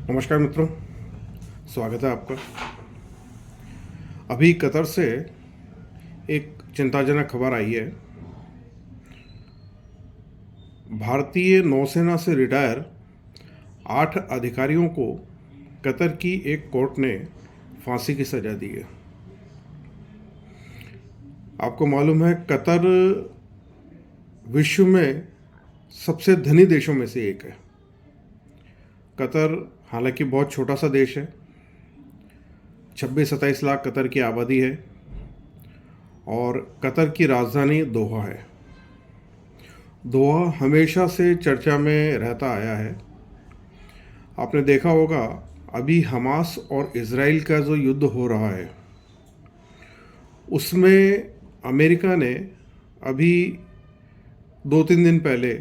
नमस्कार मित्रों, स्वागत है आपका। अभी कतर से एक चिंताजनक खबर आई है। भारतीय नौसेना से रिटायर 8 अधिकारियों को कतर की एक कोर्ट ने फांसी की सज़ा दी है। आपको मालूम है, कतर विश्व में सबसे धनी देशों में से एक है। कतर हालांकि बहुत छोटा सा देश है, 26-27 लाख कतर की आबादी है और कतर की राजधानी दोहा है। दोहा हमेशा से चर्चा में रहता आया है। आपने देखा होगा, अभी हमास और इज़राइल का जो युद्ध हो रहा है उसमें अमेरिका ने अभी 2-3 दिन पहले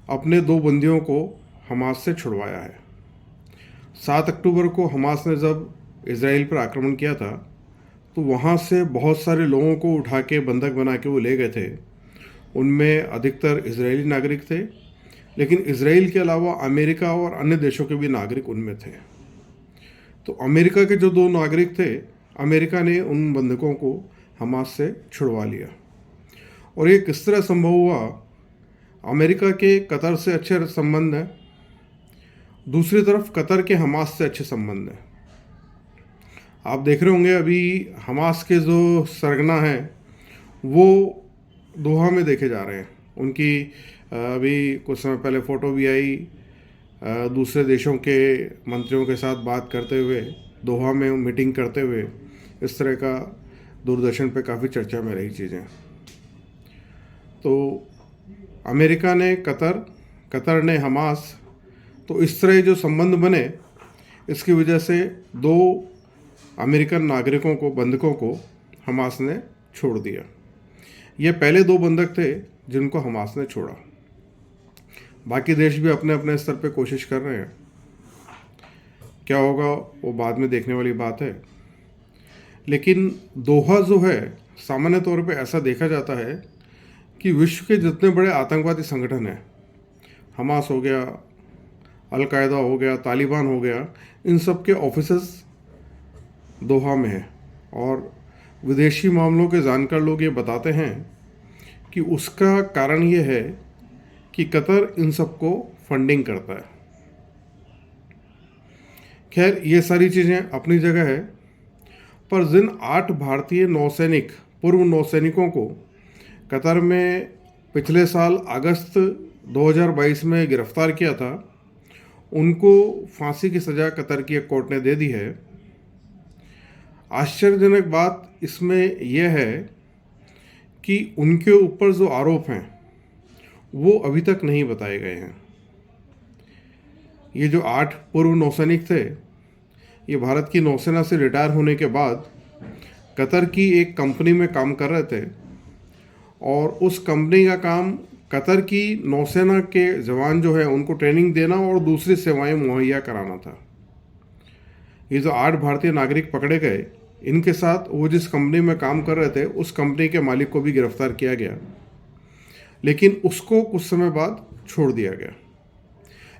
अपने 2 बंदियों को हमास से छुड़वाया है। 7 अक्टूबर को हमास ने जब इज़राइल पर आक्रमण किया था तो वहाँ से बहुत सारे लोगों को उठा के बंधक बना के वो ले गए थे। उनमें अधिकतर इजरायली नागरिक थे, लेकिन इजराइल के अलावा अमेरिका और अन्य देशों के भी नागरिक उनमें थे। तो अमेरिका के जो 2 नागरिक थे, अमेरिका ने उन बंधकों को हमास से छुड़वा लिया। और ये किस तरह संभव हुआ? अमेरिका के कतर से अच्छे संबंध हैं, दूसरी तरफ कतर के हमास से अच्छे संबंध हैं। आप देख रहे होंगे, अभी हमास के जो सरगना हैं वो दोहा में देखे जा रहे हैं। उनकी अभी कुछ समय पहले फ़ोटो भी आई, दूसरे देशों के मंत्रियों के साथ बात करते हुए, दोहा में मीटिंग करते हुए। इस तरह का दूरदर्शन पे काफ़ी चर्चा में रही चीज़ें। तो अमेरिका ने कतर, कतर ने हमास, तो इस तरह जो संबंध बने, इसकी वजह से 2 अमेरिकन नागरिकों को, बंधकों को हमास ने छोड़ दिया। ये पहले 2 बंधक थे जिनको हमास ने छोड़ा। बाकी देश भी अपने अपने स्तर पे कोशिश कर रहे हैं। क्या होगा वो बाद में देखने वाली बात है। लेकिन दोहा जो है, सामान्य तौर पे ऐसा देखा जाता है कि विश्व के जितने बड़े आतंकवादी संगठन हैं, हमास हो गया, अल-कायदा हो गया, तालिबान हो गया, इन सब के ऑफिसेस दोहा में है। और विदेशी मामलों के जानकार लोग ये बताते हैं कि उसका कारण ये है कि कतर इन सबको फंडिंग करता है। खैर, ये सारी चीज़ें अपनी जगह है, पर जिन 8 भारतीय नौसैनिक, पूर्व नौसैनिकों को कतर में पिछले साल अगस्त 2022 में गिरफ्तार किया था, उनको फांसी की सज़ा कतर की एक कोर्ट ने दे दी है। आश्चर्यजनक बात इसमें यह है कि उनके ऊपर जो आरोप हैं वो अभी तक नहीं बताए गए हैं। ये जो 8 पूर्व नौसैनिक थे, ये भारत की नौसेना से रिटायर होने के बाद कतर की एक कंपनी में काम कर रहे थे और उस कंपनी का काम कतर की नौसेना के जवान जो है उनको ट्रेनिंग देना और दूसरी सेवाएं मुहैया कराना था। ये जो 8 भारतीय नागरिक पकड़े गए, इनके साथ वो जिस कंपनी में काम कर रहे थे उस कंपनी के मालिक को भी गिरफ्तार किया गया, लेकिन उसको कुछ समय बाद छोड़ दिया गया।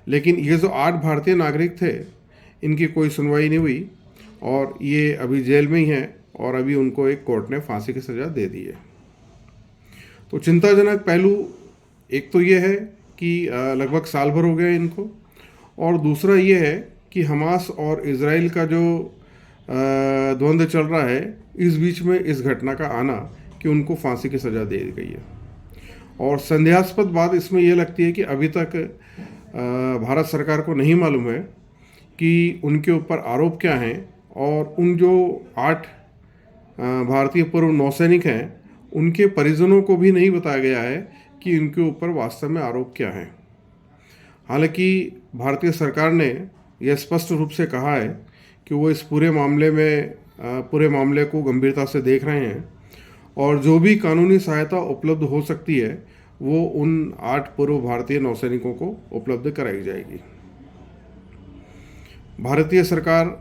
लेकिन ये जो 8 भारतीय नागरिक थे, इनकी कोई सुनवाई नहीं हुई और ये अभी जेल में ही हैं और अभी उनको एक कोर्ट ने फांसी की सज़ा दे दी है। तो चिंताजनक पहलू एक तो ये है कि लगभग साल भर हो गया इनको, और दूसरा ये है कि हमास और इज़राइल का जो द्वंद्व चल रहा है, इस बीच में इस घटना का आना कि उनको फांसी की सज़ा दे दी गई है। और संदेहास्पद बात इसमें यह लगती है कि अभी तक भारत सरकार को नहीं मालूम है कि उनके ऊपर आरोप क्या हैं, और उन जो 8 भारतीय पूर्व नौसैनिक हैं उनके परिजनों को भी नहीं बताया गया है कि उनके ऊपर वास्तव में आरोप क्या हैं। हालांकि भारतीय सरकार ने यह स्पष्ट रूप से कहा है कि वो इस पूरे मामले को गंभीरता से देख रहे हैं और जो भी कानूनी सहायता उपलब्ध हो सकती है वो उन 8 पूर्व भारतीय नौसैनिकों को उपलब्ध कराई जाएगी। भारतीय सरकार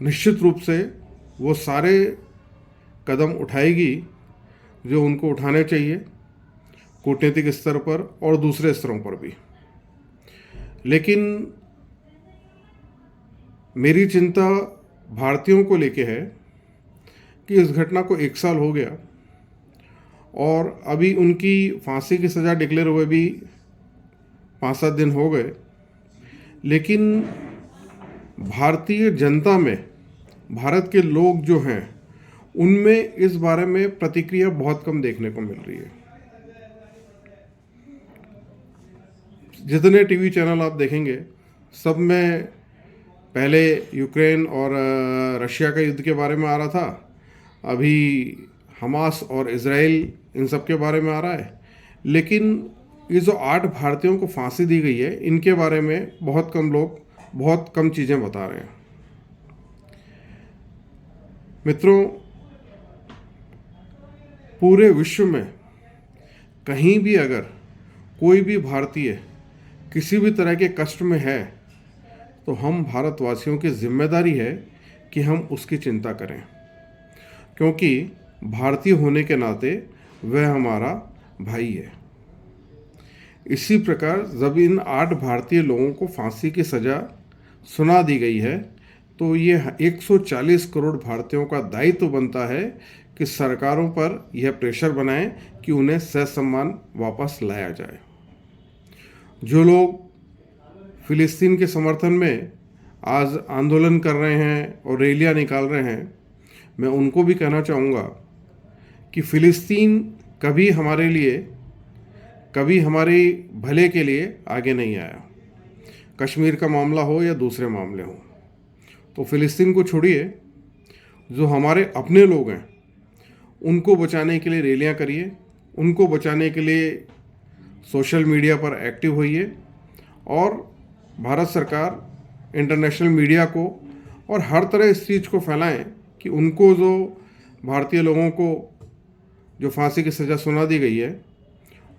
निश्चित रूप से वो सारे कदम उठाएगी जो उनको उठाने चाहिए, कूटनीतिक स्तर पर और दूसरे स्तरों पर भी। लेकिन मेरी चिंता भारतीयों को लेके है कि इस घटना को 1 साल हो गया और अभी उनकी फांसी की सज़ा डिक्लेयर हुए भी 5-7 दिन हो गए, लेकिन भारतीय जनता में, भारत के लोग जो हैं, उनमें इस बारे में प्रतिक्रिया बहुत कम देखने को मिल रही है। जितने टीवी चैनल आप देखेंगे, सब में पहले यूक्रेन और रशिया का युद्ध के बारे में आ रहा था, अभी हमास और इजराइल इन सब के बारे में आ रहा है, लेकिन ये जो 8 भारतीयों को फांसी दी गई है, इनके बारे में बहुत कम लोग बहुत कम चीज़ें बता रहे हैं। मित्रों, पूरे विश्व में कहीं भी अगर कोई भी भारतीय किसी भी तरह के कष्ट में है, तो हम भारतवासियों की जिम्मेदारी है कि हम उसकी चिंता करें, क्योंकि भारतीय होने के नाते वह हमारा भाई है। इसी प्रकार जब इन 8 भारतीय लोगों को फांसी की सज़ा सुना दी गई है, तो ये 140 करोड़ भारतीयों का दायित्व बनता है कि सरकारों पर यह प्रेशर बनाएं कि उन्हें ससम्मान वापस लाया जाए। जो लोग फिलिस्तीन के समर्थन में आज आंदोलन कर रहे हैं और रैलियां निकाल रहे हैं, मैं उनको भी कहना चाहूँगा कि फ़िलिस्तीन कभी हमारे लिए, कभी हमारे भले के लिए आगे नहीं आया। कश्मीर का मामला हो या दूसरे मामले हों, तो फ़िलिस्तीन को छोड़िए, जो हमारे अपने लोग हैं उनको बचाने के लिए रैलियां करिए, उनको बचाने के लिए सोशल मीडिया पर एक्टिव होइए और भारत सरकार, इंटरनेशनल मीडिया को और हर तरह इस चीज़ को फैलाएं कि उनको, जो भारतीय लोगों को जो फांसी की सज़ा सुना दी गई है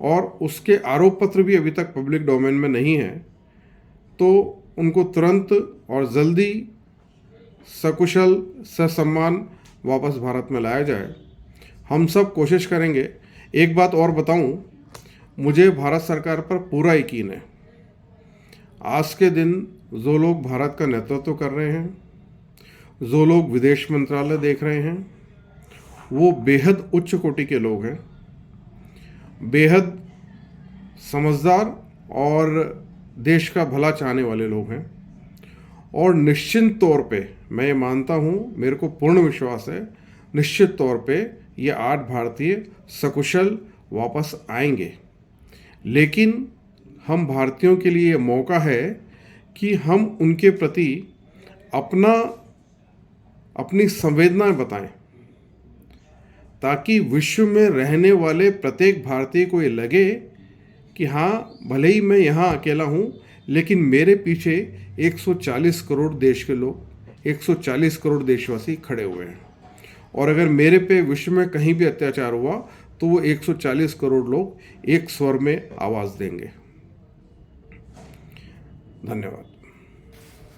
और उसके आरोप पत्र भी अभी तक पब्लिक डोमेन में नहीं है, तो उनको तुरंत और जल्दी सकुशल ससम्मान वापस भारत में लाया जाए। हम सब कोशिश करेंगे। एक बात और बताऊं, मुझे भारत सरकार पर पूरा यकीन है। आज के दिन जो लोग भारत का नेतृत्व कर रहे हैं, जो लोग विदेश मंत्रालय देख रहे हैं, वो बेहद उच्च कोटि के लोग हैं, बेहद समझदार और देश का भला चाहने वाले लोग हैं। और निश्चित तौर पे मैं ये मानता हूँ, मेरे को पूर्ण विश्वास है, निश्चित तौर पे ये 8 भारतीय सकुशल वापस आएंगे। लेकिन हम भारतीयों के लिए ये मौका है कि हम उनके प्रति अपनी संवेदनाएं बताएं, ताकि विश्व में रहने वाले प्रत्येक भारतीय को ये लगे कि हाँ, भले ही मैं यहाँ अकेला हूँ, लेकिन मेरे पीछे 140 करोड़ देश के लोग, 140 करोड़ देशवासी खड़े हुए हैं। और अगर मेरे पे विश्व में कहीं भी अत्याचार हुआ, तो वो 140 करोड़ लोग एक स्वर में आवाज़ देंगे। धन्यवाद।